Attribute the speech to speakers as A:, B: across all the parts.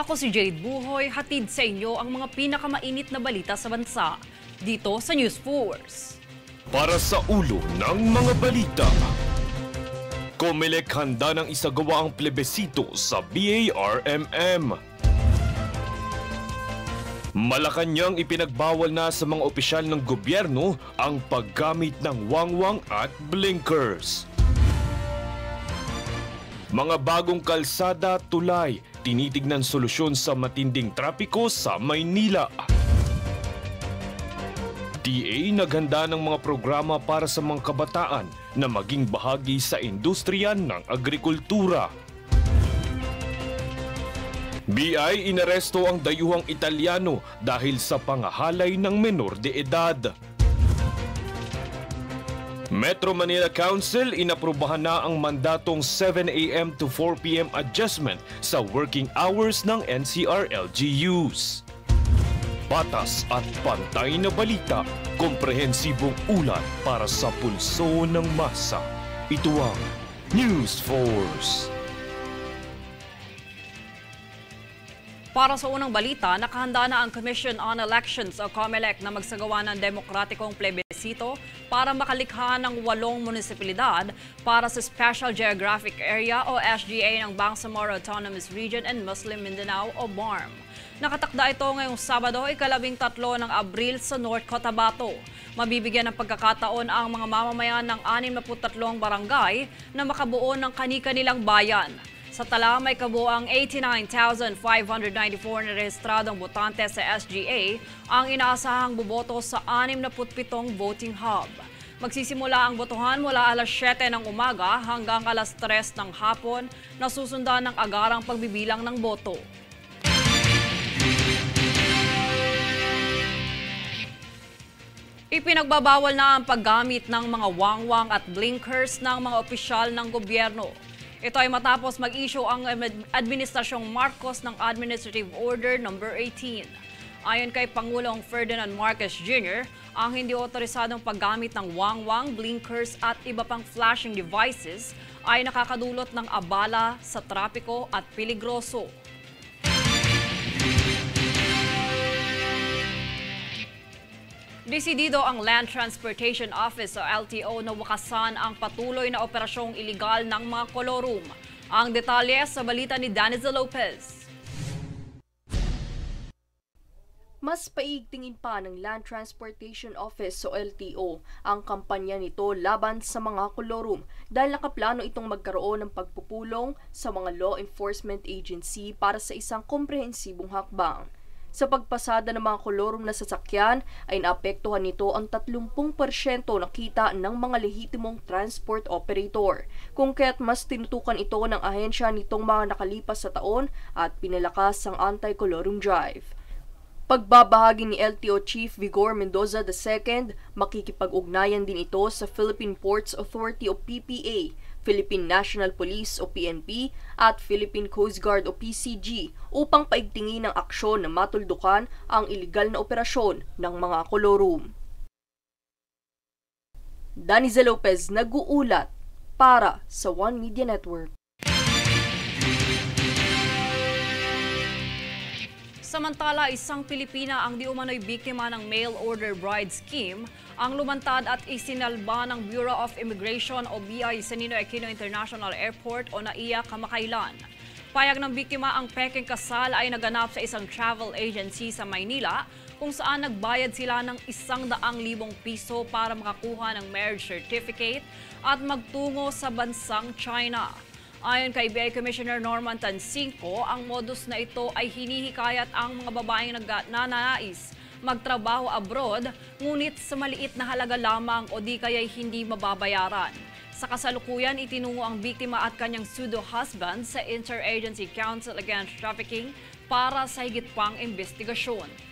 A: Ako si Jade Buhoy, hatid sa inyo ang mga pinakamainit na balita sa bansa dito sa News Force.
B: Para sa ulo ng mga balita, Comelec handa ng isagawa ang plebisito sa BARMM. Malacanang ipinagbawal na sa mga opisyal ng gobyerno ang paggamit ng wangwang at blinkers. Mga bagong kalsada, tulay, tinitignan solusyon sa matinding trapiko sa Maynila. DA naghanda ng mga programa para sa mga kabataan na maging bahagi sa industriya ng agrikultura. BI inaresto ang dayuhang Italyano dahil sa pangahalay ng menor de edad. Metro Manila Council inaprubahan na ang mandatong 7 a.m. to 4 p.m. adjustment sa working hours ng NCR-LGUs. Patas at pantay na balita, komprehensibong ulat para sa pulso ng masa. Ito ang News Force.
A: Para sa unang balita, nakahanda na ang Commission on Elections o COMELEC na magsagawa ng demokratikong plebisito para makalikha ng 8 munisipalidad para sa Special Geographic Area o SGA ng Bangsamoro Autonomous Region and Muslim Mindanao o BARM. Nakatakda ito ngayong Sabado, 13 ng Abril sa North Cotabato. Mabibigyan ng pagkakataon ang mga mamamayan ng 63 barangay na makabuo ng kani-kanilang bayan. Sa tala, may kabuang 89,594 na rehistradong botante sa SGA ang inaasahang boboto sa 67 voting hub. Magsisimula ang botohan mula alas 7 ng umaga hanggang alas 3 ng hapon na susundan ng agarang pagbibilang ng boto. Ipinagbabawal na ang paggamit ng mga wangwang at blinkers ng mga opisyal ng gobyerno. Ito ay matapos mag-issue ang Administrasyong Marcos ng Administrative Order No. 18. Ayon kay Pangulong Ferdinand Marcos Jr., ang hindi otorisadong paggamit ng wangwang, blinkers at iba pang flashing devices ay nakakadulot ng abala sa trapiko at peligroso. Desidido ang Land Transportation Office o LTO na wakasan ang patuloy na operasyong iligal ng mga kolorum. Ang detalye sa balita ni Danizel Lopez.
C: Mas paigtingin pa ng Land Transportation Office o LTO ang kampanya nito laban sa mga kolorum dahil nakaplano itong magkaroon ng pagpupulong sa mga law enforcement agency para sa isang komprehensibong hakbang. Sa pagpasada ng mga kolorum na sasakyan ay naapektuhan nito ang 30% ng kita ng mga lehitimong transport operator, kung kaya't mas tinutukan ito ng ahensya nitong mga nakalipas sa taon at pinalakas ang anti-kolorum drive. Pagbabahagi ni LTO Chief Vigor Mendoza II, makikipag-ugnayan din ito sa Philippine Ports Authority o PPA, Philippine National Police o PNP at Philippine Coast Guard o PCG upang paigtingin ang aksyon na matuldukan ang iligal na operasyon ng mga kolorum. Danizel Lopez nag-uulat para sa One Media Network.
A: Samantala, isang Pilipina ang di umano'y biktima ng mail order bride scheme ang lumantad at isinalba ng Bureau of Immigration o BI sa Ninoy Aquino International Airport o NAIA kamakailan. Payag ng biktima ang pekeng kasal ay naganap sa isang travel agency sa Maynila kung saan nagbayad sila ng 100,000 piso para makakuha ng marriage certificate at magtungo sa bansang China. Ayon kay BI Commissioner Norman Tansinco, ang modus na ito ay hinihikayat ang mga babaeng nagnanais magtrabaho abroad, ngunit sa maliit na halaga lamang o di kaya'y hindi mababayaran. Sa kasalukuyan, itinungo ang biktima at kanyang pseudo-husband sa Interagency Council Against Trafficking para sa higit pang investigasyon.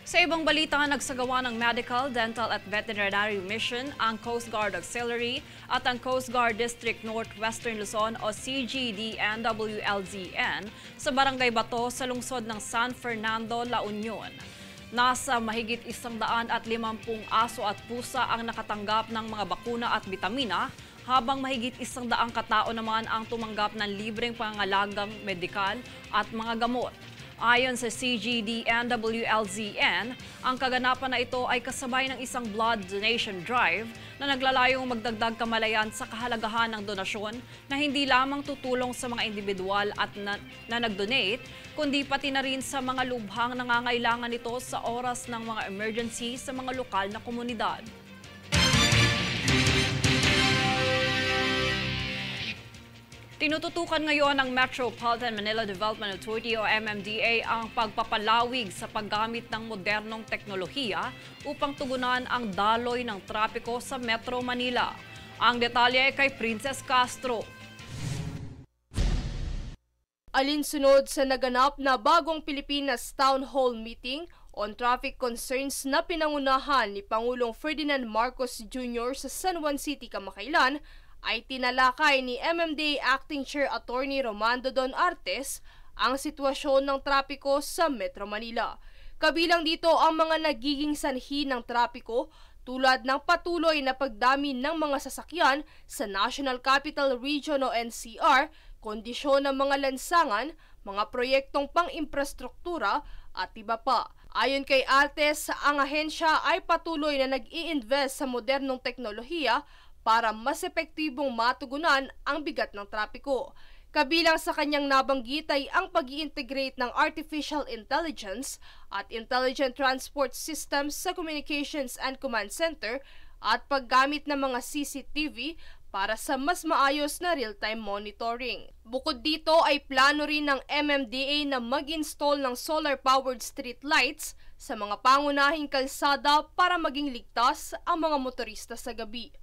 A: Sa ibang balita, nagsagawa ng medical, dental at veterinary mission ang Coast Guard Auxiliary at ang Coast Guard District Northwestern Luzon o CGDNWLZN sa Barangay Bato sa lungsod ng San Fernando, La Union. Nasa mahigit 150 aso at pusa ang nakatanggap ng mga bakuna at bitamina habang mahigit 100 katao naman ang tumanggap ng libreng pangangalagang medikal at mga gamot. Ayon sa CGD-NWLZN, ang kaganapan na ito ay kasabay ng isang blood donation drive na naglalayong magdagdag kamalayan sa kahalagahan ng donasyon na hindi lamang tutulong sa mga individual at na nag-donate, kundi pati na rin sa mga lubhang nangangailangan nito sa oras ng mga emergency sa mga lokal na komunidad. Tinututukan ngayon ng Metropolitan Manila Development Authority o MMDA ang pagpapalawig sa paggamit ng modernong teknolohiya upang tugunan ang daloy ng trapiko sa Metro Manila. Ang detalye kay Princess Castro.
C: Alinsunod sa naganap na bagong Pilipinas Town Hall Meeting on traffic concerns na pinangunahan ni Pangulong Ferdinand Marcos Jr. sa San Juan City, Kamakailan, ay tinalakay ni MMDA Acting Chair Attorney Romando Don Artes ang sitwasyon ng trapiko sa Metro Manila. Kabilang dito ang mga nagiging sanhi ng trapiko tulad ng patuloy na pagdami ng mga sasakyan sa National Capital Region o NCR, kondisyon ng mga lansangan, mga proyektong pang-imprastruktura at iba pa. Ayon kay Artes, ang ahensya ay patuloy na nag-i-invest sa modernong teknolohiya para mas epektibong matugunan ang bigat ng trapiko. Kabilang sa kanyang nabanggit ay ang pag-i-integrate ng artificial intelligence at intelligent transport systems sa communications and command center at paggamit ng mga CCTV para sa mas maayos na real-time monitoring. Bukod dito ay plano rin ng MMDA na mag-install ng solar-powered street lights sa mga pangunahing kalsada para maging ligtas ang mga motorista sa gabi.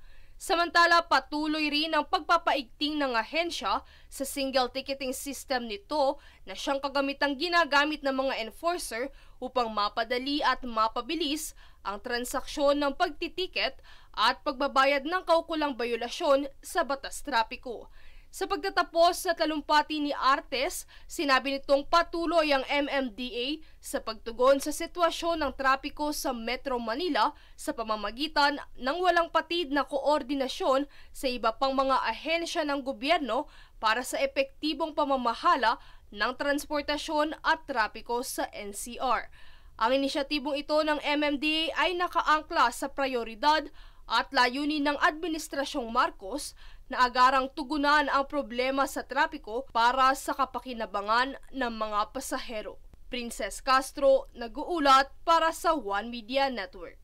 C: Samantala, patuloy rin ang pagpapaigting ng ahensya sa single ticketing system nito na siyang kagamitang ginagamit ng mga enforcer upang mapadali at mapabilis ang transaksyon ng pagtitiket at pagbabayad ng kaukulang bayulasyon sa batas trapiko. Sa pagtatapos sa talumpati ni Artes, sinabi nitong patuloy ang MMDA sa pagtugon sa sitwasyon ng trapiko sa Metro Manila sa pamamagitan ng walang patid na koordinasyon sa iba pang mga ahensya ng gobyerno para sa epektibong pamamahala ng transportasyon at trapiko sa NCR. Ang inisyatibong ito ng MMDA ay nakaangkla sa prioridad at layunin ng Administrasyong Marcos na agarang tugunan ang problema sa trapiko para sa kapakinabangan ng mga pasahero. Princess Castro, nag-uulat para sa One Media Network.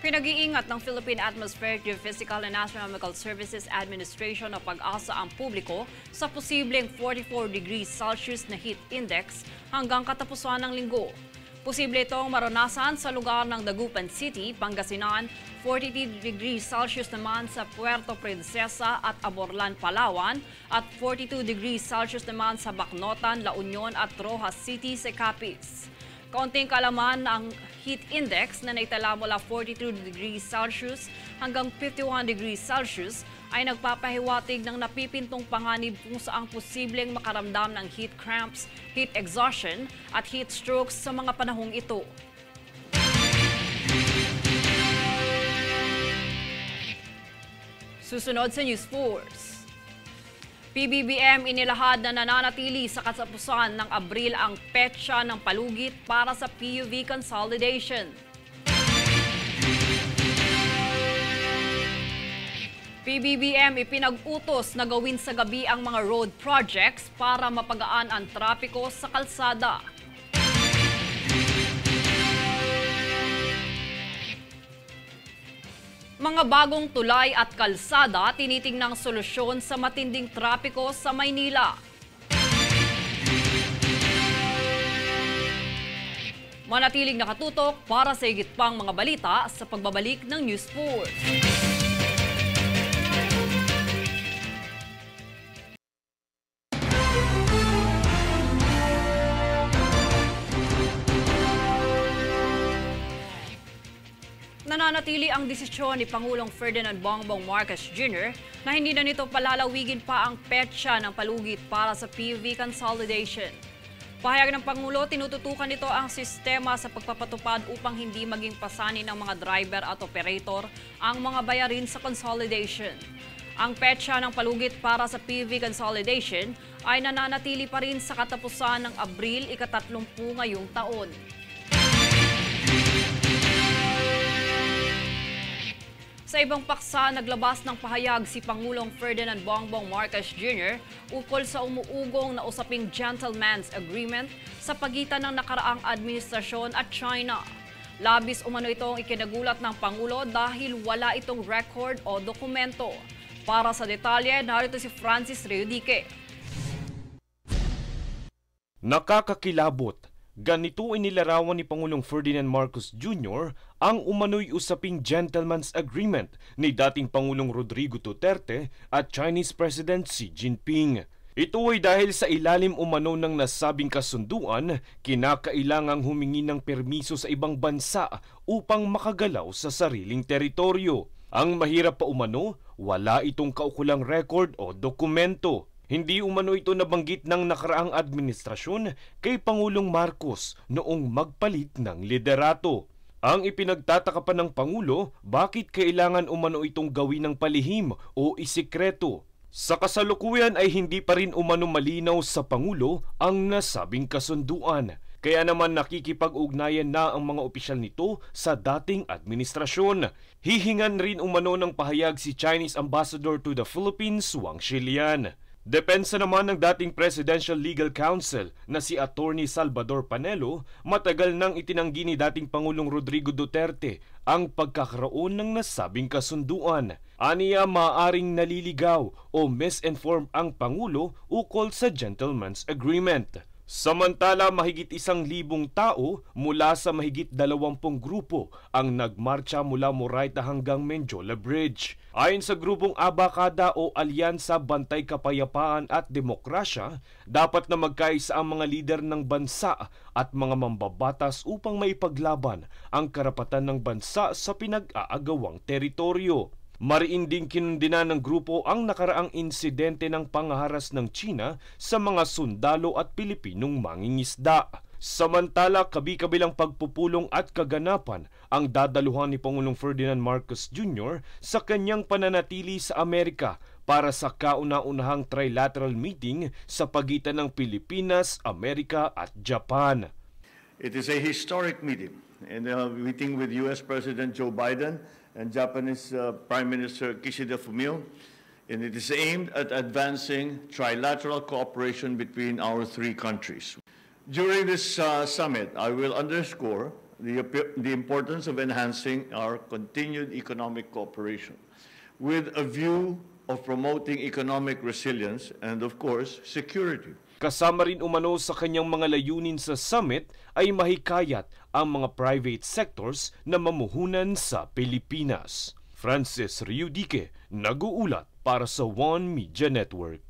A: Pinag-iingat ng Philippine Atmospheric, Geophysical and Astronomical Services Administration na pag-asa ang publiko sa posibleng 44 degrees Celsius na heat index hanggang katapusan ng linggo. Posible itong maranasan sa lugar ng Dagupan City, Pangasinan, 42 degrees Celsius naman sa Puerto Princesa at Aborlan, Palawan, at 42 degrees Celsius naman sa Bacnotan, La Union at Rojas City sa Capiz. Kaunting kalaman ang heat index na naitala mula 42 degrees Celsius hanggang 51 degrees Celsius ay nagpapahiwatig ng napipintong panganib kung saang posibleng makaramdam ng heat cramps, heat exhaustion at heat strokes sa mga panahong ito. Susunod sa News Force. PBBM inilahad na nananatili sa katapusan ng Abril ang petsa ng palugit para sa PUV consolidation. PBBM ipinag-utos na gawin sa gabi ang mga road projects para mapagaan ang trapiko sa kalsada. Mga bagong tulay at kalsada tinitingnang solusyon sa matinding trapiko sa Maynila. Manatiling nakatutok para sa higit pang mga balita sa pagbabalik ng News Force. Nananatili ang desisyon ni Pangulong Ferdinand Bongbong Marcos Jr. na hindi na nito palalawigin pa ang petsa ng palugit para sa PUV consolidation. Pahayag ng Pangulo, tinututukan nito ang sistema sa pagpapatupad upang hindi maging pasanin ng mga driver at operator ang mga bayarin sa consolidation. Ang petsa ng palugit para sa PV consolidation ay nananatili pa rin sa katapusan ng Abril 30 ngayong taon. Sa ibang paksa, naglabas ng pahayag si Pangulong Ferdinand Bongbong Marcos Jr. ukol sa umuugong na usaping gentleman's agreement sa pagitan ng nakaraang administrasyon at China. Labis umano itong ikinagulat ng Pangulo dahil wala itong record o dokumento. Para sa detalye, narito si Francis Reudique.
B: Nakakakilabot. Ganito inilarawan ni Pangulong Ferdinand Marcos Jr. ang umano'y usaping gentleman's agreement ni dating Pangulong Rodrigo Duterte at Chinese President Xi Jinping. Ito ay dahil sa ilalim umano ng nasabing kasunduan, kinakailangang humingi ng permiso sa ibang bansa upang makagalaw sa sariling teritoryo. Ang mahirap pa umano, wala itong kaukulang record o dokumento. Hindi umano ito nabanggit ng nakaraang administrasyon kay Pangulong Marcos noong magpalit ng liderato. Ang ipinagtataka pa ng Pangulo, bakit kailangan umano itong gawin ng palihim o isikreto? Sa kasalukuyan ay hindi pa rin umano malinaw sa Pangulo ang nasabing kasunduan. Kaya naman nakikipag-ugnayan na ang mga opisyal nito sa dating administrasyon. Hihingan rin umano ng pahayag si Chinese Ambassador to the Philippines, Wang Shilian. Depensa naman ng dating Presidential Legal Counsel na si Attorney Salvador Panelo, matagal nang itinanggi ni dating Pangulong Rodrigo Duterte ang pagkakaroon ng nasabing kasunduan. Aniya maaring naliligaw o misinform ang Pangulo ukol sa gentleman's agreement. Samantala, mahigit 1,000 tao mula sa mahigit 20 grupo ang nagmarcha mula Moraita hanggang Menjola Bridge. Ayon sa grupong Abakada o Alyansa Bantay Kapayapaan at Demokrasya, dapat na magkaisa ang mga lider ng bansa at mga mambabatas upang maipaglaban ang karapatan ng bansa sa pinag-aagawang teritoryo. Mariin ding kinundina ng grupo ang nakaraang insidente ng pangharas ng China sa mga sundalo at Pilipinong mangingisda. Samantala, kabi-kabilang pagpupulong at kaganapan ang dadaluhan ni Pangulong Ferdinand Marcos Jr. sa kanyang pananatili sa Amerika para sa kauna-unahang trilateral meeting sa pagitan ng Pilipinas, Amerika at Japan.
D: It is a historic meeting, and a meeting with U.S. President Joe Biden and Japanese Prime Minister Kishida Fumio, and it is aimed at advancing trilateral cooperation between our three countries. During this summit, I will underscore the importance of enhancing our continued economic cooperation with a view of promoting economic resilience and, of course, security.
B: Kasama rin umano sa kanyang mga layunin sa summit ay mahikayat ang mga private sectors na mamuhunan sa Pilipinas. Francis Reudique, nag-uulat para sa One Media Network.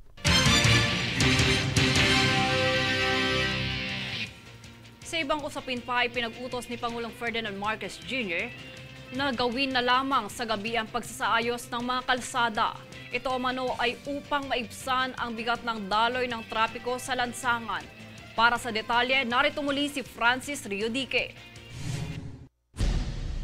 A: Sa ibang usapin pa ay pinag-utos ni Pangulong Ferdinand Marcos Jr. na gawin na lamang sa gabi ang pagsasaayos ng mga kalsada. Ito umano ay upang maibsan ang bigat ng daloy ng trapiko sa lansangan. Para sa detalye, narito muli si Francis Reudique.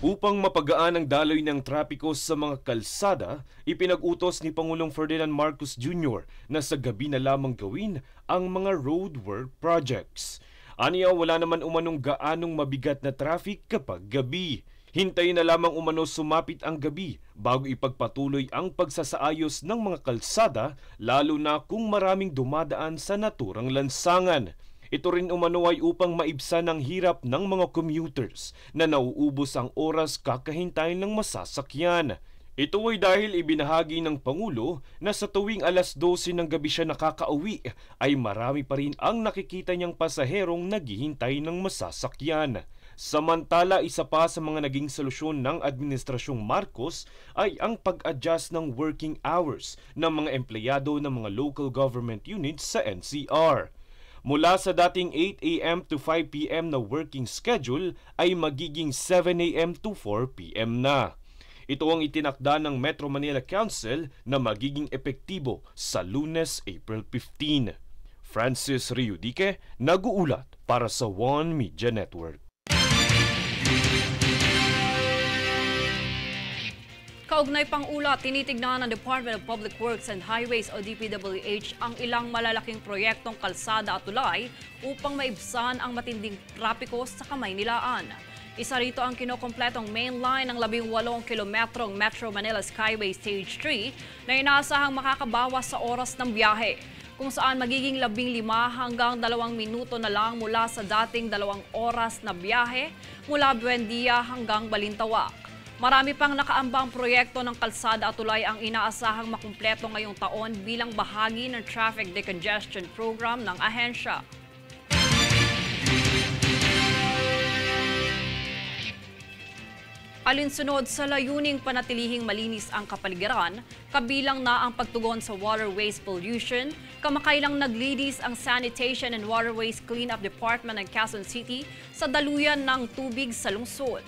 B: Upang mapagaan ang daloy ng trapiko sa mga kalsada, ipinag-utos ni Pangulong Ferdinand Marcos Jr. na sa gabi na lamang gawin ang mga roadwork projects. Aniya, wala naman umanong gaanong mabigat na traffic kapag gabi. Hintayin na lamang umano sumapit ang gabi bago ipagpatuloy ang pagsasaayos ng mga kalsada, lalo na kung maraming dumadaan sa naturang lansangan. Ito rin umano ay upang maibsan ang hirap ng mga commuters na nauubos ang oras kakahintayin ng masasakyan. Ito ay dahil ibinahagi ng Pangulo na sa tuwing alas 12 ng gabi siya nakakauwi ay marami pa rin ang nakikita niyang pasaherong naghihintay ng masasakyan. Samantala, isa pa sa mga naging solusyon ng Administrasyong Marcos ay ang pag-adjust ng working hours ng mga empleyado ng mga local government units sa NCR. Mula sa dating 8 a.m. to 5 p.m. na working schedule ay magiging 7 a.m. to 4 p.m. na. Ito ang itinakda ng Metro Manila Council na magiging epektibo sa Lunes, April 15. Francis Riudique, nag-uulat para sa One Media Network.
A: Kaugnay pang ulat, tinitignan ng Department of Public Works and Highways o DPWH ang ilang malalaking proyektong kalsada at tulay upang maibsan ang matinding trapiko sa Kamaynilaan. Isa rito ang kinokompletong main line ng 18 kilometrong Metro Manila Skyway Stage 3 na inaasahang makakabawas sa oras ng biyahe, kung saan magiging 15 hanggang 2 minuto na lang mula sa dating 2 oras na biyahe mula Buendia hanggang Balintawak. Marami pang nakaambang proyekto ng kalsada at tulay ang inaasahang makumpleto ngayong taon bilang bahagi ng Traffic Decongestion Program ng ahensya. Alinsunod sa layuning panatilihing malinis ang kapaligiran, kabilang na ang pagtugon sa waterways pollution, kamakailang naglinis ang Sanitation and Waterways Cleanup Department ng Quezon City sa daluyan ng tubig sa lungsod.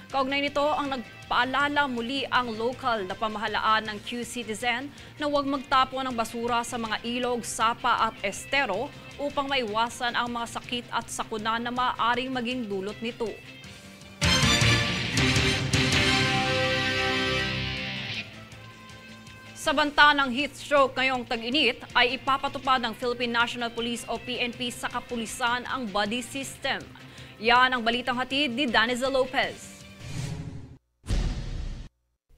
A: Kaugnay nito ang nagpaalala muli ang lokal na pamahalaan ng Q-Citizen na huwag magtapon ng basura sa mga ilog, sapa at estero upang maiwasan ang mga sakit at sakuna na maaaring maging dulot nito. Sa banta ng heat stroke ngayong tag-init ay ipapatupad ng Philippine National Police o PNP sa kapulisan ang buddy system. Yan ang balitang hatid ni Danizel Lopez.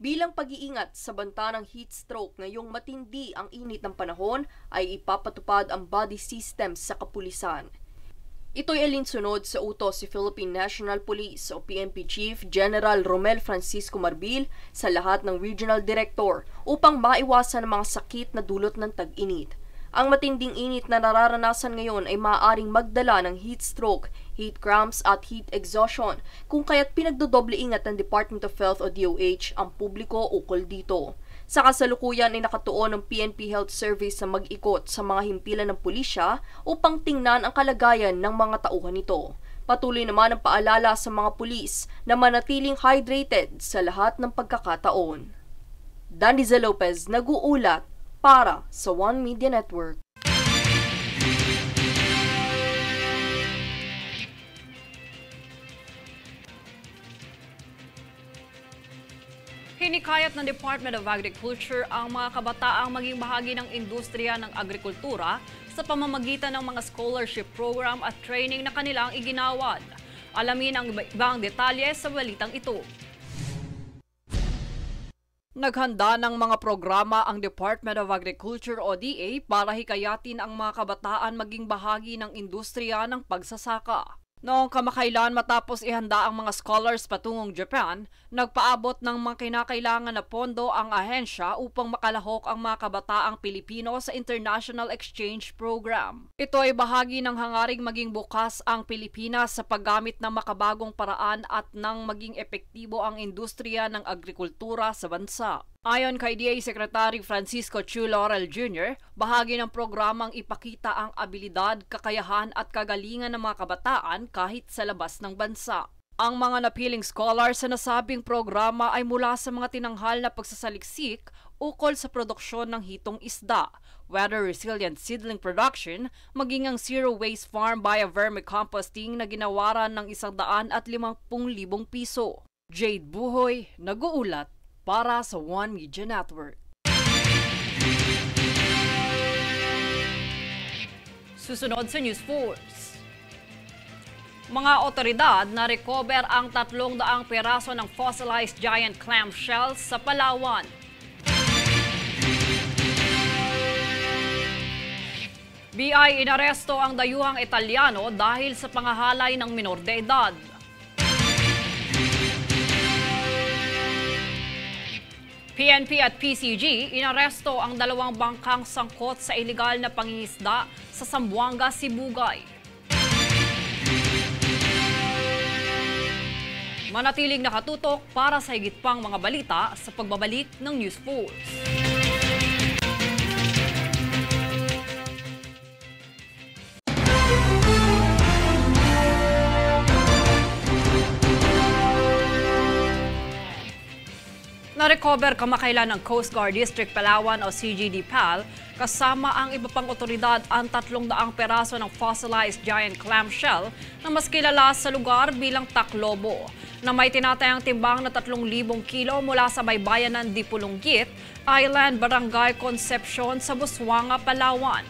C: Bilang pag-iingat sa banta ng heat stroke ngayong matindi ang init ng panahon, ay ipapatupad ang buddy system sa kapulisan. Ito'y alinsunod sa utos si Philippine National Police o PNP Chief General Romel Francisco Marbil sa lahat ng regional director upang maiwasan ang mga sakit na dulot ng tag-init. Ang matinding init na nararanasan ngayon ay maaaring magdala ng heat stroke, heat cramps at heat exhaustion, kung kaya't pinagdodoble ingat ng Department of Health o DOH ang publiko ukol dito. Sa kasalukuyan ay nakatuon ng PNP Health Service na mag-ikot sa mga himpilan ng pulisya upang tingnan ang kalagayan ng mga tauhan nito. Patuloy naman ang paalala sa mga pulis na manatiling hydrated sa lahat ng pagkakataon. Danizel Lopez, nag-uulat para sa One Media Network.
A: Hinikayat ng Department of Agriculture ang mga kabataang maging bahagi ng industriya ng agrikultura sa pamamagitan ng mga scholarship program at training na kanilang iginawad. Alamin ang ibang detalye sa balitang ito. Naghanda ng mga programa ang Department of Agriculture o DA para hikayatin ang mga kabataan maging bahagi ng industriya ng pagsasaka. Noong kamakailan matapos ihanda ang mga scholars patungong Japan, nagpaabot ng mga kinakailangan na pondo ang ahensya upang makalahok ang mga kabataang Pilipino sa International Exchange Program. Ito ay bahagi ng hangaring maging bukas ang Pilipinas sa paggamit ng makabagong paraan at nang maging epektibo ang industriya ng agrikultura sa bansa. Ayon kay DA Secretary Francisco Chu Laurel Jr., bahagi ng programang ipakita ang abilidad, kakayahan at kagalingan ng mga kabataan kahit sa labas ng bansa. Ang mga napiling scholars sa nasabing programa ay mula sa mga tinanghal na pagsasaliksik ukol sa produksyon ng hitong isda, weather-resilient seedling production, maging ang zero-waste farm biovermicomposting na ginawaran ng 150,000 piso. Jade Buhoy, nag-uulat para sa One Media Network. Susunod sa News Force. Mga otoridad na recover ang 300 piraso ng fossilized giant clam shells sa Palawan. BI inaresto ang dayuhang Italyano dahil sa pangahalay ng minor de edad. PNP at PCG inaresto ang 2 bangkang sangkot sa ilegal na pangingisda sa Zamboanga, Sibugay. Manatiling nakatutok para sa higit pang mga balita sa pagbabalik ng News Force. Na-recover kamakailan ng Coast Guard District Palawan o CGD-PAL kasama ang iba pang otoridad ang 300 peraso ng fossilized giant clamshell na mas kilala sa lugar bilang taklobo, na may tinatayang timbang na 3,000 kilo mula sa baybayan ng Dipulunggit Island, Barangay Concepcion sa Busuanga, Palawan.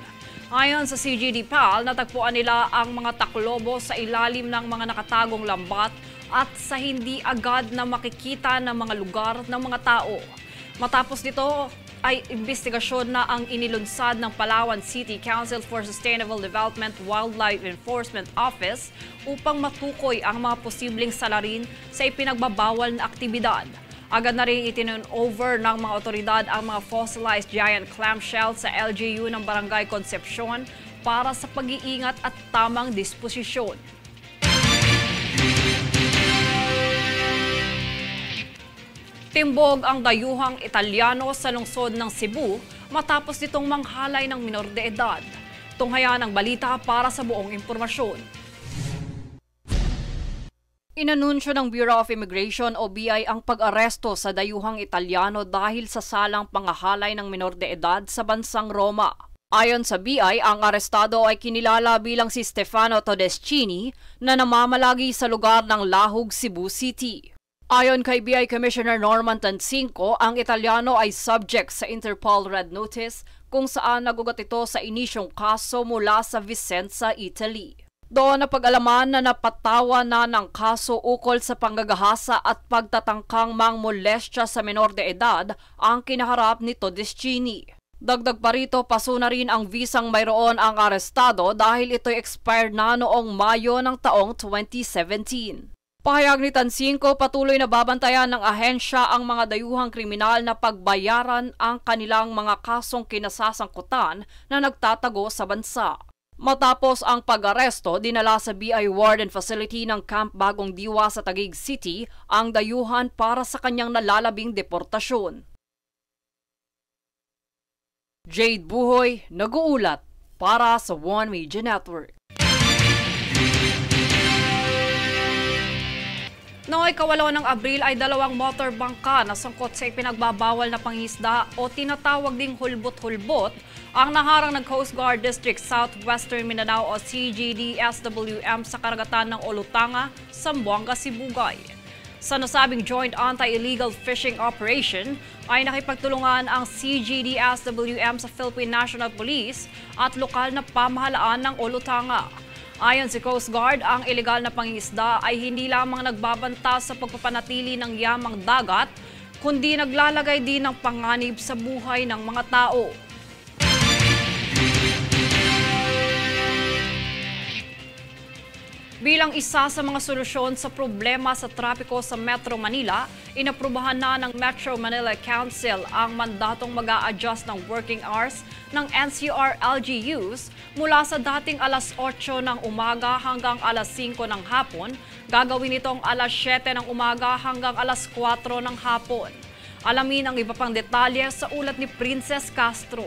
A: Ayon sa CGD-PAL, natagpuan nila ang mga taklobo sa ilalim ng mga nakatagong lambat at sa hindi agad na makikita ng mga lugar ng mga tao. Matapos nito ay investigasyon na ang inilunsad ng Palawan City Council for Sustainable Development Wildlife Enforcement Office upang matukoy ang mga posibleng salarin sa ipinagbabawal na aktibidad. Agad na rin itinurn-over ng mga otoridad ang mga fossilized giant clamshell sa LGU ng Barangay Concepcion para sa pag-iingat at tamang disposisyon. Timbog ang dayuhang Italyano sa lungsod ng Cebu matapos nitong manghalay ng minor de edad. Tunghayan ang balita para sa buong impormasyon. Inanunsyo ng Bureau of Immigration o BI ang pag-aresto sa dayuhang Italyano dahil sa salang panghahalay ng minor de edad sa bansang Roma. Ayon sa BI, ang arestado ay kinilala bilang si Stefano Todeschini na namamalagi sa lugar ng Lahug, Cebu City. Ayon kay BI Commissioner Norman Tancinco, ang Italyano ay subject sa Interpol Red Notice kung saan nagugat ito sa inisyong kaso mula sa Vicenza, Italy. Doon napag-alaman na napatawa na ng kaso ukol sa panggagahasa at pagtatangkang mangmolestya sa menor de edad ang kinaharap ni Todeschini. Dagdag pa rito, paso na rin ang visang mayroon ang arestado dahil ito'y expired na noong Mayo ng taong 2017. Pahayag ni Tancinco, patuloy na babantayan ng ahensya ang mga dayuhang kriminal na pagbayaran ang kanilang mga kasong kinasasangkutan na nagtatago sa bansa. Matapos ang pag-aresto, dinala sa BI Warden Facility ng Camp Bagong Diwa sa Taguig City ang dayuhan para sa kanyang nalalabing deportasyon. Jade Buhoy, nag-uulat para sa One Media Network. Noong ika-8 ng Abril ay 2 motor bangka na sangkot sa ipinagbabawal na pangisda o tinatawag ding hulbot-hulbot ang naharang ng Coast Guard District Southwestern Mindanao o CGD-SWM sa karagatan ng Olutanga, Zamboanga, Sibugay. Sa nasabing joint anti-illegal fishing operation ay nakipagtulungan ang CGD-SWM sa Philippine National Police at lokal na pamahalaan ng Olutanga. Ayon sa Coast Guard, ang ilegal na pangingisda ay hindi lamang nagbabanta sa pagpapanatili ng yamang dagat, kundi naglalagay din ng panganib sa buhay ng mga tao. Bilang isa sa mga solusyon sa problema sa trapiko sa Metro Manila, inaprubahan na ng Metro Manila Council ang mandatong mag-a-adjust ng working hours ng NCR LGUs mula sa dating alas 8 ng umaga hanggang alas 5 ng hapon, gagawin itong alas 7 ng umaga hanggang alas 4 ng hapon. Alamin ang iba pang detalye sa ulat ni Princess Castro.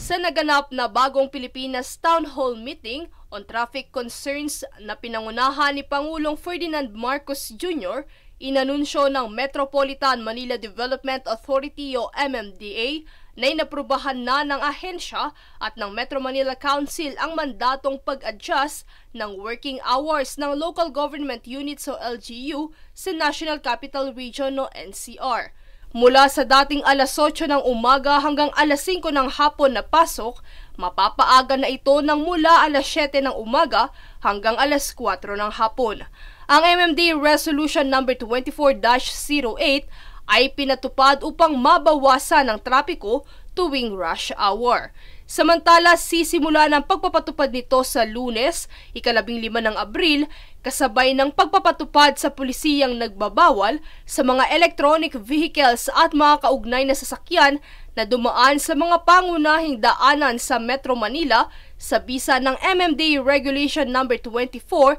C: Sa naganap na bagong Pilipinas Town Hall Meeting on Traffic Concerns na pinangunahan ni Pangulong Ferdinand Marcos Jr., inanunsyo ng Metropolitan Manila Development Authority o MMDA na inaprubahan na ng ahensya at ng Metro Manila Council ang mandatong pag-adjust ng working hours ng local government units o LGU sa National Capital Region o NCR. Mula sa dating alas 8 ng umaga hanggang alas 5 ng hapon na pasok, mapapaaga na ito ng mula alas 7 ng umaga hanggang alas 4 ng hapon. Ang MMDA Resolution No. 24-08 ay pinatupad upang mabawasan ang trapiko tuwing rush hour. Samantala, sisimula ng pagpapatupad nito sa Lunes, 15 ng Abril, kasabay ng pagpapatupad sa pulisiyang nagbabawal sa mga electronic vehicles at mga kaugnay na sasakyan na dumaan sa mga pangunahing daanan sa Metro Manila sa bisa ng MMDA Regulation No. 24-022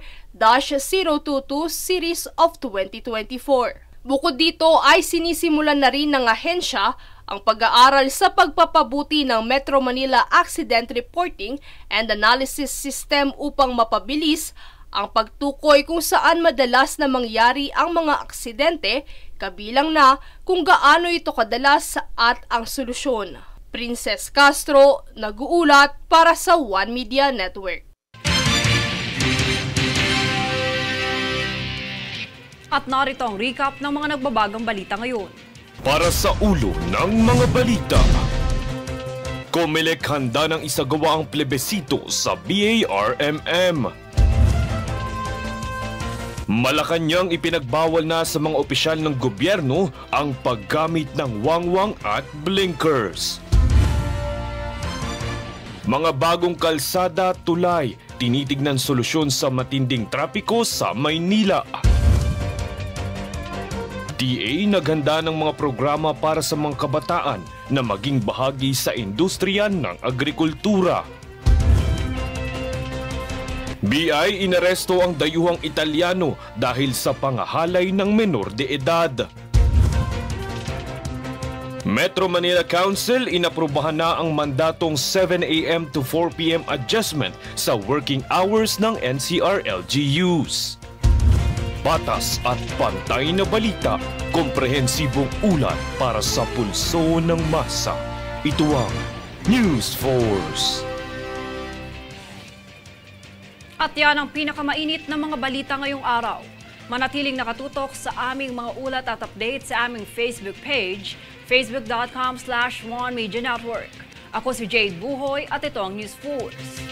C: Series of 2024. Bukod dito ay sinisimulan na rin ng ahensya ang pag-aaral sa pagpapabuti ng Metro Manila Accident Reporting and Analysis System upang mapabilis ang pagtukoy kung saan madalas na mangyari ang mga aksidente kabilang na kung gaano ito kadalas at ang solusyon. Princess Castro, nag-uulat para sa One Media Network.
A: At narito ang recap ng mga nagbabagang balita ngayon.
B: Para sa ulo ng mga balita. Comelec handa ng isagawa ang plebisito sa BARMM. Malacanang ipinagbawal na sa mga opisyal ng gobyerno ang paggamit ng wangwang at blinkers. Mga bagong kalsada, tulay, tinitignan solusyon sa matinding trapiko sa Maynila. DA naghanda ng mga programa para sa mga kabataan na maging bahagi sa industriya ng agrikultura. BI inaresto ang dayuhang Italyano dahil sa pangahalay ng menor de edad. Metro Manila Council inaprubahan na ang mandatong 7 a.m. to 4 p.m. adjustment sa working hours ng NCR-LGUs. Patas at pantay na balita, komprehensibong ulat para sa pulso ng masa. Ito ang News Force.
A: At yan ang pinakamainit na mga balita ngayong araw. Manatiling nakatutok sa aming mga ulat at update sa aming Facebook page, facebook.com/OneMediaNetwork. Ako si Jade Buhoy at ito ang News Force.